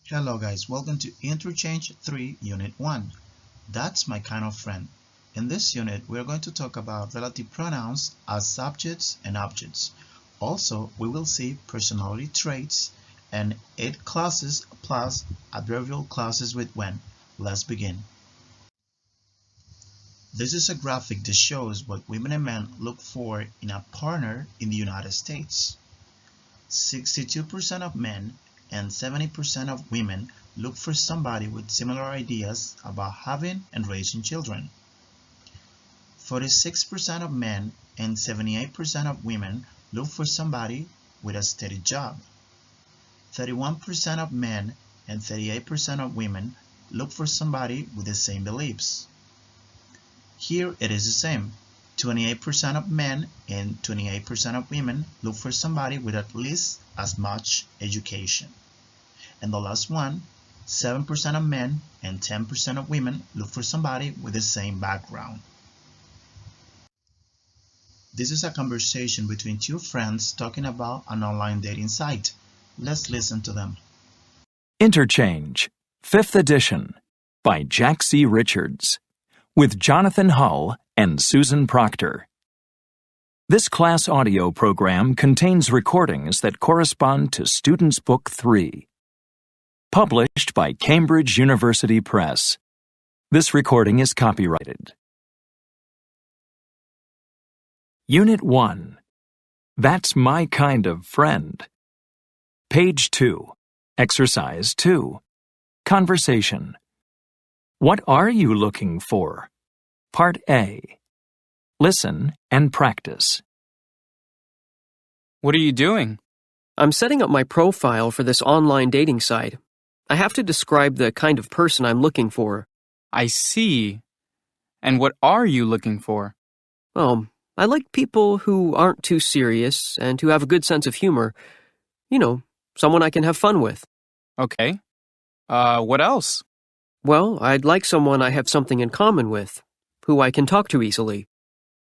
Hello guys, welcome to Interchange 3 Unit 1. That's my kind of friend. In this unit, we are going to talk about relative pronouns as subjects and objects. Also, we will see personality traits and it clauses plus adverbial clauses with when. Let's begin. This is a graphic that shows what women and men look for in a partner in the United States. 62% of men and 70% of women look for somebody with similar ideas about having and raising children. 46% of men and 78% of women look for somebody with a steady job. 31% of men and 38% of women look for somebody with the same beliefs. Here it is the same. 28% of men and 28% of women look for somebody with at least as much education. And the last one, 7% of men and 10% of women look for somebody with the same background. This is a conversation between two friends talking about an online dating site. Let's listen to them. Interchange, 5th edition, by Jack C. Richards, with Jonathan Hull and Susan Proctor. This class audio program contains recordings that correspond to Students' Book 3. Published by Cambridge University Press. This recording is copyrighted. Unit 1. That's my kind of friend. Page 2. Exercise 2. Conversation. What are you looking for? Part A. Listen and practice. What are you doing? I'm setting up my profile for this online dating site. I have to describe the kind of person I'm looking for. I see. And what are you looking for? I like people who aren't too serious and who have a good sense of humor. You know, someone I can have fun with. Okay. What else? Well, I'd like someone I have something in common with, who I can talk to easily.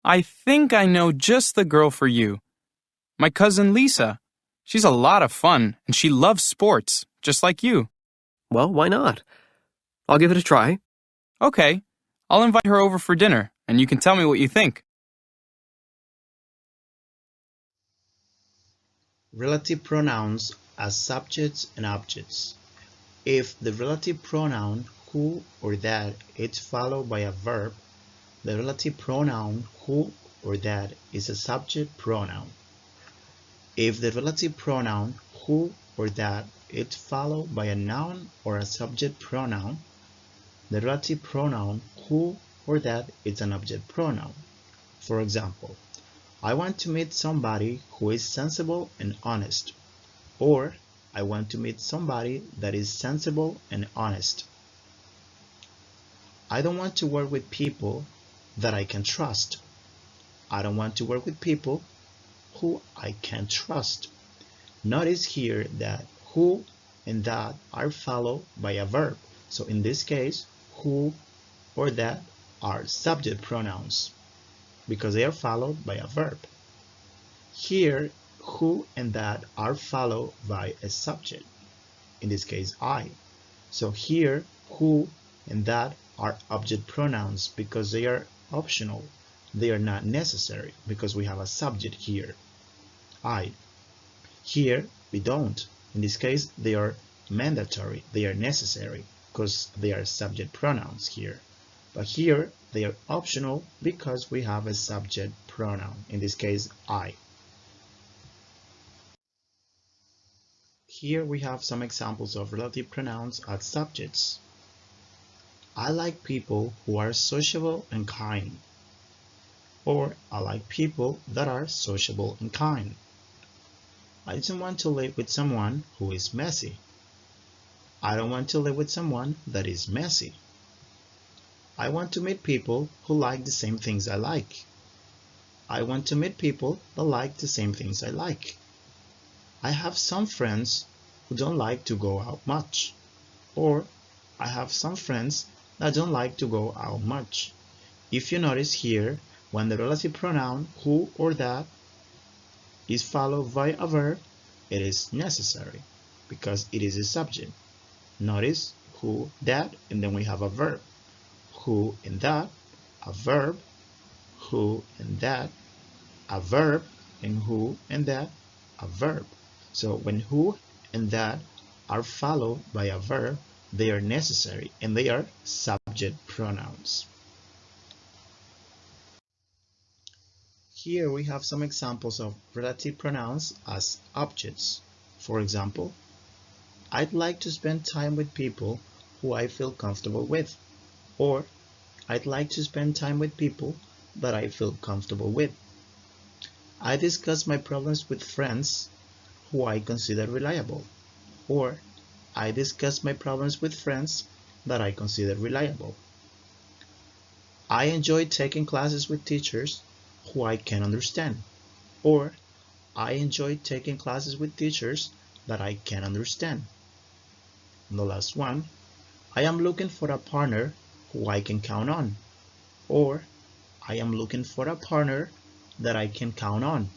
I think I know just the girl for you. My cousin Lisa. She's a lot of fun, and she loves sports, just like you. Well, why not? I'll give it a try. Okay. I'll invite her over for dinner, and you can tell me what you think. Relative pronouns as subjects and objects. If the relative pronoun who or that is followed by a verb, the relative pronoun who or that is a subject pronoun. If the relative pronoun who or that is followed by a noun or a subject pronoun, the relative pronoun who or that is an object pronoun. For example, I want to meet somebody who is sensible and honest, or I want to meet somebody that is sensible and honest. I don't want to work with people that I can trust. I don't want to work with people who I can trust. Notice here that who and that are followed by a verb. So in this case, who or that are subject pronouns because they are followed by a verb. Here, who and that are followed by a subject, in this case I. So here, who and that are object pronouns because they are optional. They are not necessary because we have a subject here, I. Here, we don't. In this case, they are mandatory. They are necessary because they are subject pronouns here. But here, they are optional because we have a subject pronoun, in this case, I. Here we have some examples of relative pronouns as subjects. I like people who are sociable and kind. Or I like people that are sociable and kind. I don't want to live with someone who is messy. I don't want to live with someone that is messy. I want to meet people who like the same things I like. I want to meet people that like the same things I like. I have some friends who don't like to go out much. Or I have some friends that don't like to go out much. If you notice here, when the relative pronoun who or that is followed by a verb, it is necessary because it is a subject. Notice who, that, and then we have a verb. Who and that, a verb. Who and that, a verb, and who and that, a verb. So when who and that are followed by a verb, they are necessary and they are subject pronouns. Here we have some examples of relative pronouns as objects. For example, I'd like to spend time with people who I feel comfortable with. Or, I'd like to spend time with people that I feel comfortable with. I discuss my problems with friends who I consider reliable. Or, I discuss my problems with friends that I consider reliable. I enjoy taking classes with teachers who I can understand. Or, I enjoy taking classes with teachers that I can understand. And the last one, I am looking for a partner who I can count on. Or, I am looking for a partner that I can count on.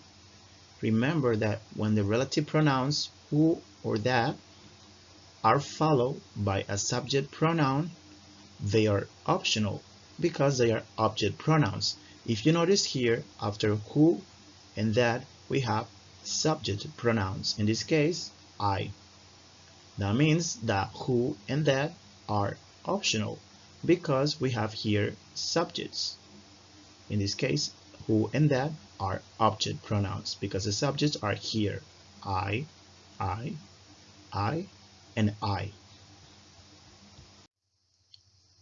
Remember that when the relative pronouns who or that are followed by a subject pronoun, they are optional because they are object pronouns. If you notice here, after who and that, we have subject pronouns. In this case, I. That means that who and that are optional because we have here subjects. In this case, who and that are object pronouns because the subjects are here. I, and I.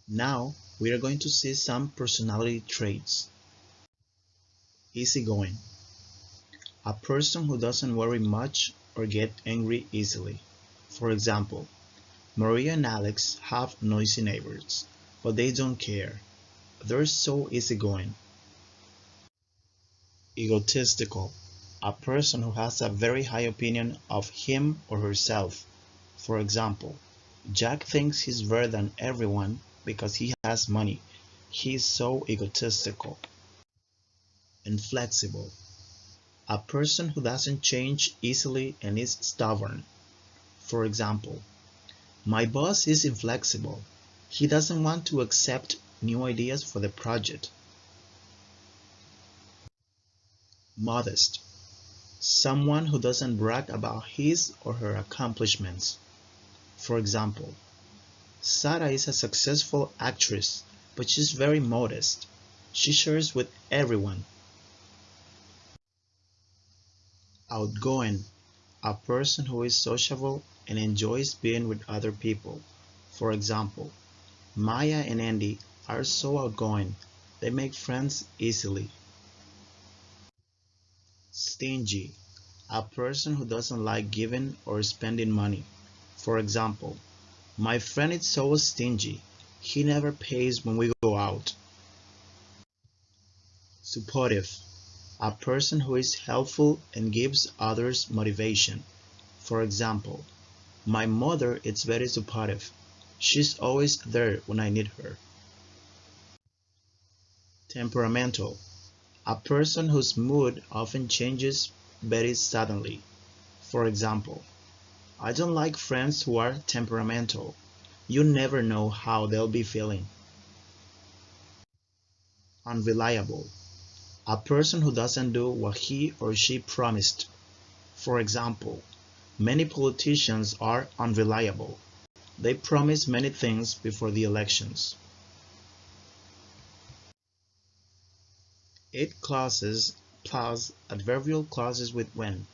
Now we are going to see some personality traits. Easygoing. A person who doesn't worry much or get angry easily. For example, Maria and Alex have noisy neighbors, but they don't care. They're so easygoing. Egotistical. A person who has a very high opinion of him or herself. For example, Jack thinks he's better than everyone because he has money. He's so egotistical. Inflexible. A person who doesn't change easily and is stubborn. For example, my boss is inflexible. He doesn't want to accept new ideas for the project. Modest. Someone who doesn't brag about his or her accomplishments. For example, Sarah is a successful actress, but she's very modest. She shares with everyone. Outgoing. A person who is sociable and enjoys being with other people. For example, Maya and Andy are so outgoing. They make friends easily. Stingy. A person who doesn't like giving or spending money. For example, my friend is so stingy. He never pays when we go out. Supportive. A person who is helpful and gives others motivation. For example, my mother is very supportive. She's always there when I need her. Temperamental. A person whose mood often changes very suddenly. For example, I don't like friends who are temperamental. You never know how they'll be feeling. Unreliable. A person who doesn't do what he or she promised. For example, many politicians are unreliable. They promise many things before the elections. It clauses plus adverbial clauses with when.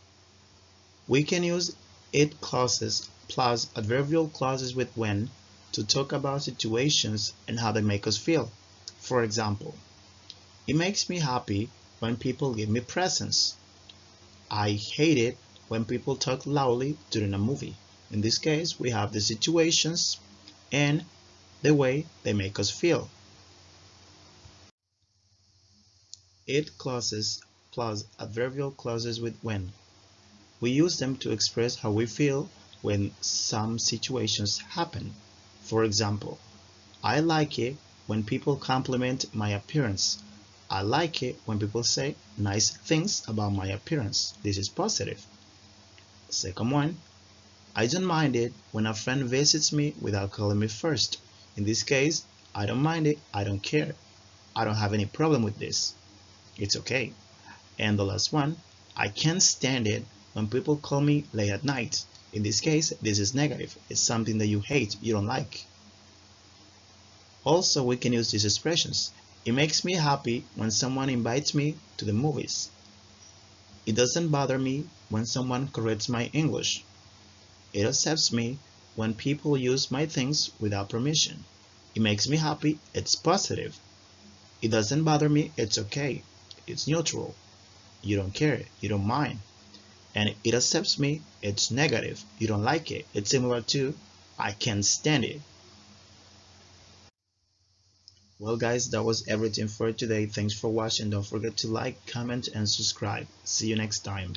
We can use it clauses plus adverbial clauses with when to talk about situations and how they make us feel. For example, it makes me happy when people give me presents. I hate it when people talk loudly during a movie. In this case, we have the situations and the way they make us feel. It clauses plus adverbial clauses with when. We use them to express how we feel when some situations happen. For example, I like it when people compliment my appearance. I like it when people say nice things about my appearance. This is positive. Second one, I don't mind it when a friend visits me without calling me first. In this case, I don't mind it, I don't care. I don't have any problem with this. It's okay. And the last one, I can't stand it when people call me late at night. In this case, this is negative. It's something that you hate, you don't like. Also, we can use these expressions. It makes me happy when someone invites me to the movies. It doesn't bother me when someone corrects my English. It upsets me when people use my things without permission. It makes me happy, it's positive. It doesn't bother me, it's okay. It's neutral. You don't care, you don't mind. And it upsets me, it's negative. You don't like it. It's similar to I can't stand it. Well guys, that was everything for today. Thanks for watching. Don't forget to like, comment, and subscribe. See you next time.